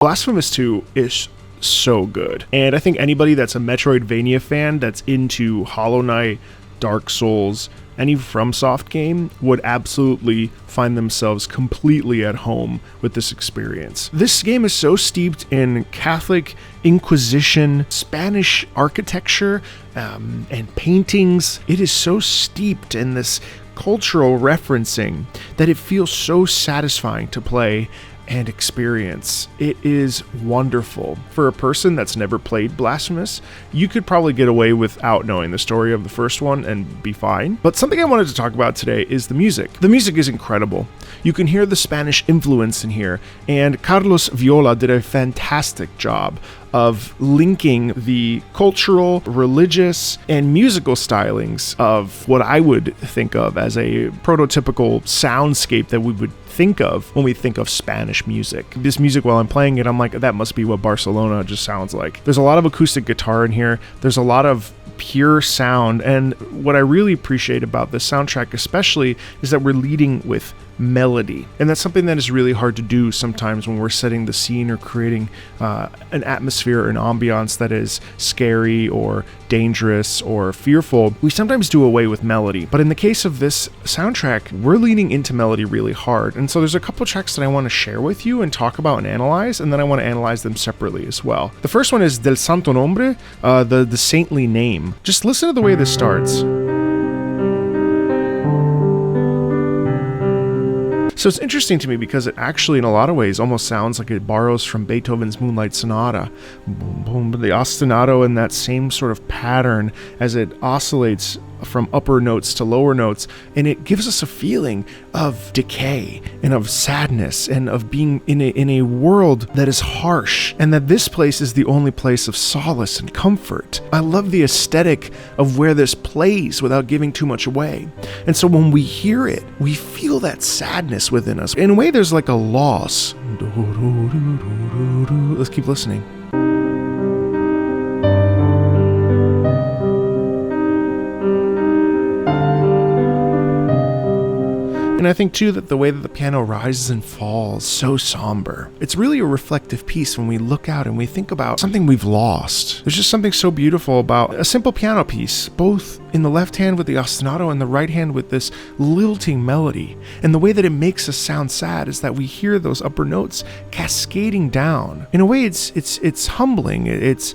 Blasphemous 2 is so good. And I think anybody that's a Metroidvania fan that's into Hollow Knight, Dark Souls, any FromSoft game would absolutely find themselves completely at home with this experience. This game is so steeped in Catholic Inquisition, Spanish architecture, and paintings. It is so steeped in this cultural referencing that it feels so satisfying to play and experience. It is wonderful. For a person that's never played Blasphemous, you could probably get away without knowing the story of the first one and be fine. But something I wanted to talk about today is the music. The music is incredible. You can hear the Spanish influence in here, and Carlos Viola did a fantastic job of linking the cultural, religious, and musical stylings of what I would think of as a prototypical soundscape that we would think of when we think of Spanish music. This music, while I'm playing it, I'm like, that must be what Barcelona just sounds like. There's a lot of acoustic guitar in here. There's a lot of pure sound, and what I really appreciate about this soundtrack especially is that we're leading with melody, and that's something that is really hard to do sometimes when we're setting the scene or creating an atmosphere or an ambiance that is scary or dangerous or fearful. We sometimes do away with melody, but in the case of this soundtrack, we're leaning into melody really hard. And so there's a couple tracks that I want to share with you and talk about and analyze, and then I want to analyze them separately as well. The first one is Del Santo Nombre, the saintly name. Just listen to the way this starts. So it's interesting to me because it actually, in a lot of ways, almost sounds like it borrows from Beethoven's Moonlight Sonata. Boom, boom, the ostinato in that same sort of pattern as it oscillates from upper notes to lower notes, and it gives us a feeling of decay and of sadness and of being in a world that is harsh, and that this place is the only place of solace and comfort. I love the aesthetic of where this plays without giving too much away. And so when we hear it, we feel that sadness within us. In a way, there's like a loss. Let's keep listening. And I think too that the way that the piano rises and falls, so somber. It's really a reflective piece when we look out and we think about something we've lost. There's just something so beautiful about a simple piano piece, both in the left hand with the ostinato and the right hand with this lilting melody. And the way that it makes us sound sad is that we hear those upper notes cascading down. In a way, it's humbling. It's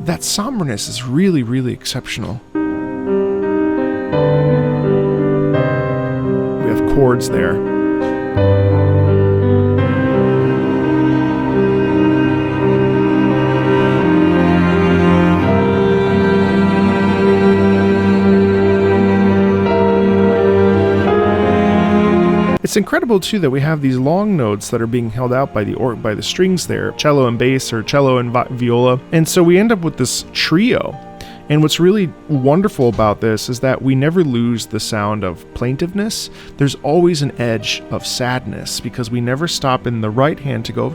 that somberness is really, really exceptional. Chords there. It's incredible too that we have these long notes that are being held out by the strings there, cello and bass or cello and viola, and so we end up with this trio. And what's really wonderful about this is that we never lose the sound of plaintiveness. There's always an edge of sadness because we never stop in the right hand to go.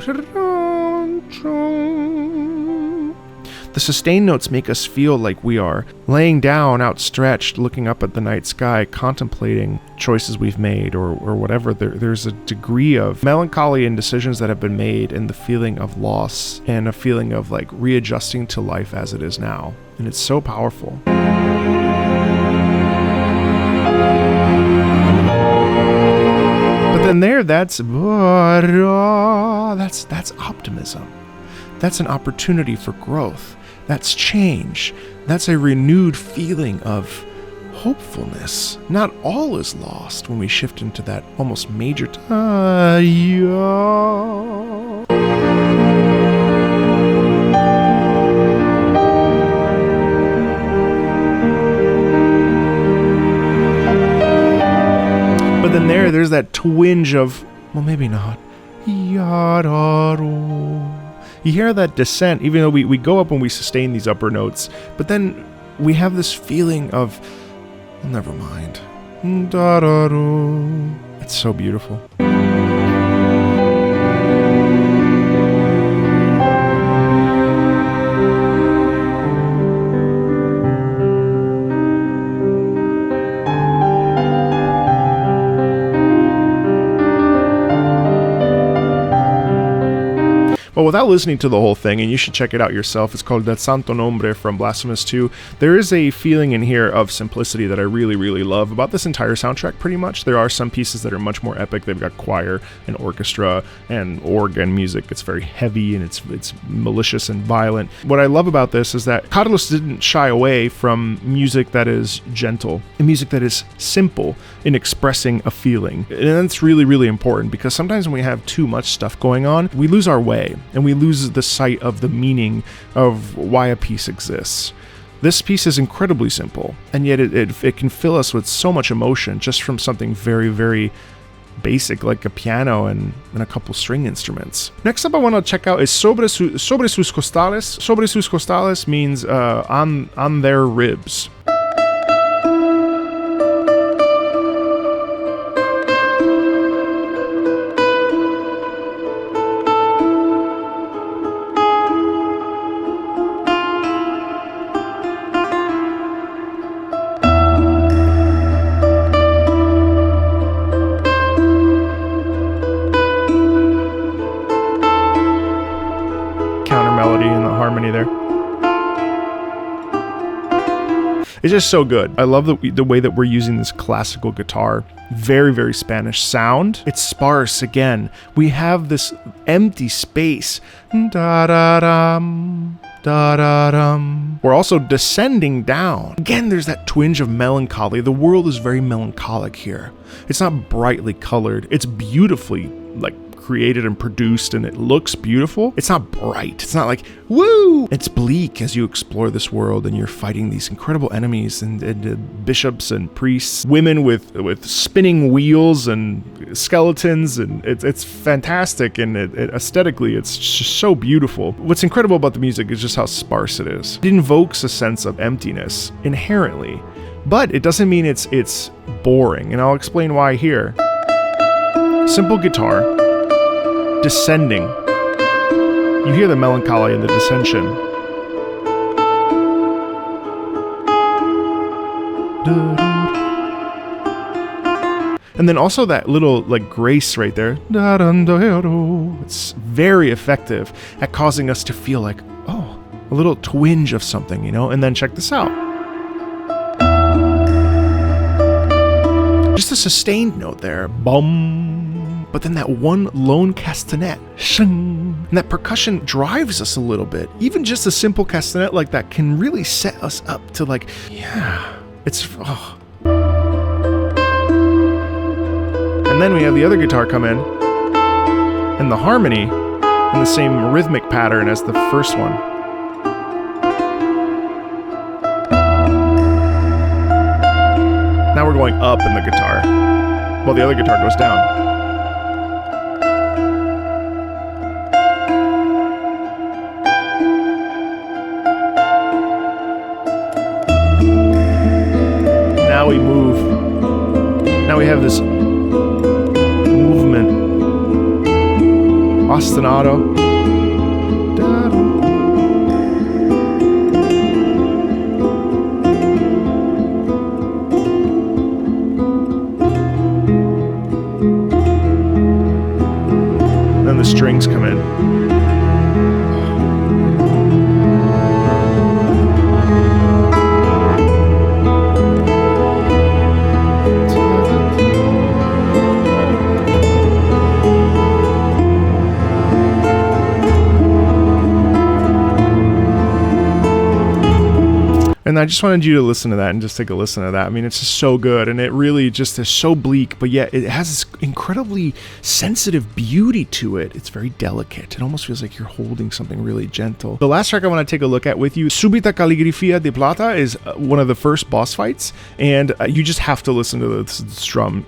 The sustained notes make us feel like we are laying down, outstretched, looking up at the night sky, contemplating choices we've made or whatever. There's a degree of melancholy in decisions that have been made, and the feeling of loss and a feeling of like readjusting to life as it is now. And it's so powerful. But then that's optimism. That's an opportunity for growth. That's change. That's a renewed feeling of hopefulness. Not all is lost when we shift into that almost major But then there's that twinge of, well, maybe not. You hear that descent, even though we go up when we sustain these upper notes, but then we have this feeling of, well, never mind. It's so beautiful. But without listening to the whole thing, and you should check it out yourself, it's called That Santo Nombre from Blasphemous 2. There is a feeling in here of simplicity that I really, really love about this entire soundtrack, pretty much. There are some pieces that are much more epic. They've got choir and orchestra and organ music. It's very heavy and it's malicious and violent. What I love about this is that Carlos didn't shy away from music that is gentle, and music that is simple in expressing a feeling. And that's really, really important, because sometimes when we have too much stuff going on, we lose our way and we lose the sight of the meaning of why a piece exists. This piece is incredibly simple, and yet it can fill us with so much emotion just from something very, very basic like a piano and a couple string instruments. Next up I want to check out is Sobre sus costales. Sobre sus costales means on their ribs. Melody and the harmony there. It's just so good. I love the way that we're using this classical guitar. Very, very Spanish sound. It's sparse again. We have this empty space. Da-da-dum, da-da-dum. We're also descending down. Again, there's that twinge of melancholy. The world is very melancholic here. It's not brightly colored. It's beautifully, created and produced, and it looks beautiful. It's not bright. It's not like, woo! It's bleak as you explore this world and you're fighting these incredible enemies and bishops and priests, women with spinning wheels and skeletons, and it's fantastic, and aesthetically it's just so beautiful. What's incredible about the music is just how sparse it is. It invokes a sense of emptiness inherently, but it doesn't mean it's boring, and I'll explain why here. Simple guitar, descending. You hear the melancholy and the dissension. And then also that little grace right there. It's very effective at causing us to feel like, oh, a little twinge of something, And then check this out. Just a sustained note there. Bum. But then that one lone castanet, shing, and that percussion drives us a little bit. Even just a simple castanet like that can really set us up to it's, oh. And then we have the other guitar come in, and the harmony in the same rhythmic pattern as the first one. Now we're going up in the guitar, while the other guitar goes down. Now we move. Now we have this movement. Ostinato. Then the strings come in. And I just wanted you to listen to that and just take a listen to that. I mean, it's just so good, and it really just is so bleak, but yet it has this incredibly sensitive beauty to it. It's very delicate. It almost feels like you're holding something really gentle. The last track I want to take a look at with you, Subita caligrifia de plata, is one of the first boss fights, and you just have to listen to this drum.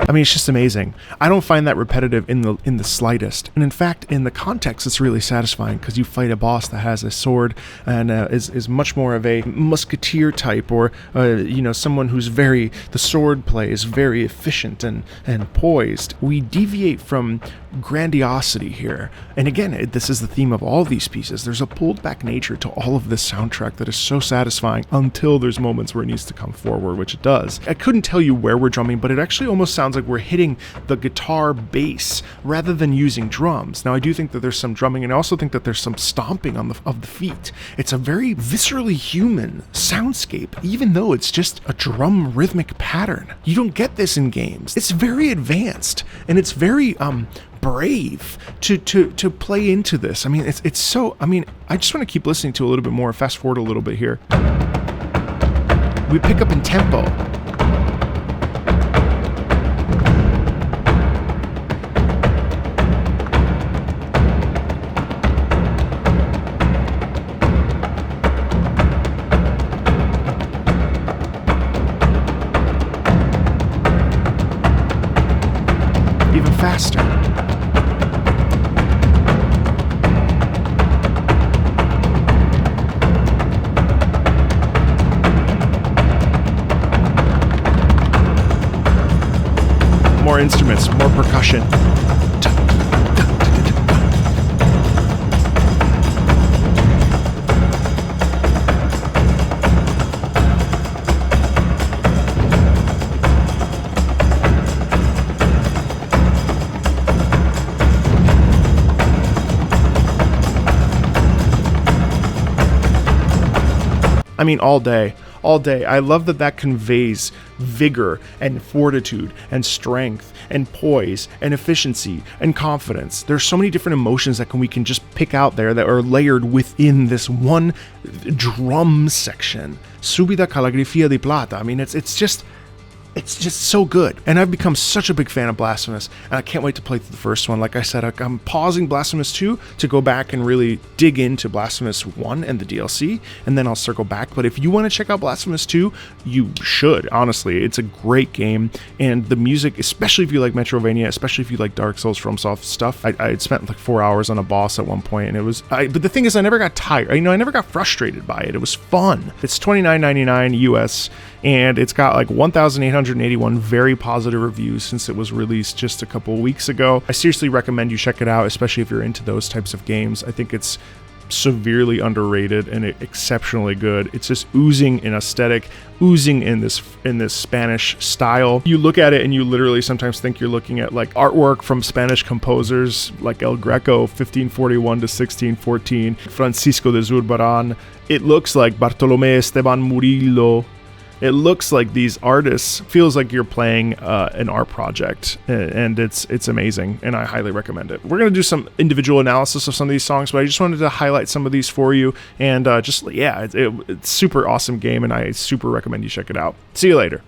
I mean, it's just amazing. I don't find that repetitive in the slightest. And in fact, in the context, it's really satisfying because you fight a boss that has a sword and is much more of a musketeer type, or someone who's the sword play is very efficient and poised. We deviate from grandiosity here. And again, this is the theme of all these pieces. There's a pulled back nature to all of this soundtrack that is so satisfying until there's moments where it needs to come forward, which it does. I couldn't tell you where we're drumming, but it actually almost sounds like we're hitting the guitar bass rather than using drums. Now, I do think that there's some drumming, and I also think that there's some stomping of the feet. It's a very viscerally human soundscape, even though it's just a drum rhythmic pattern. You don't get this in games. It's very advanced, and it's very brave to play into this. I mean, it's so, I mean, I just want to keep listening to a little bit more. Fast forward a little bit here. We pick up in tempo. Even faster. More instruments, more percussion. I mean, all day. I love that conveys vigor and fortitude and strength and poise and efficiency and confidence. There's so many different emotions that we can just pick out there that are layered within this one drum section. Subita, caligrifia de plata. I mean, it's just so good. And I've become such a big fan of Blasphemous, and I can't wait to play through the first one. Like I said, I'm pausing Blasphemous 2 to go back and really dig into Blasphemous 1 and the DLC, and then I'll circle back. But if you want to check out Blasphemous 2, you should. Honestly, it's a great game, and the music, especially if you like Metroidvania, especially if you like Dark Souls, FromSoft stuff. I had spent like 4 hours on a boss at one point, and it was... but the thing is, I never got tired. I never got frustrated by it. It was fun. It's $29.99 US, and it's got like 1,881 very positive reviews since it was released just a couple of weeks ago. I seriously recommend you check it out, especially if you're into those types of games. I think it's severely underrated and exceptionally good. It's just oozing in aesthetic, oozing in this Spanish style. You look at it and you literally sometimes think you're looking at like artwork from Spanish composers like El Greco, 1541 to 1614, Francisco de Zurbarán. It looks like Bartolomé Esteban Murillo. It looks like these artists, feels like you're playing an art project, and it's amazing, and I highly recommend it. We're going to do some individual analysis of some of these songs, but I just wanted to highlight some of these for you, and it's super awesome game, and I super recommend you check it out. See you later.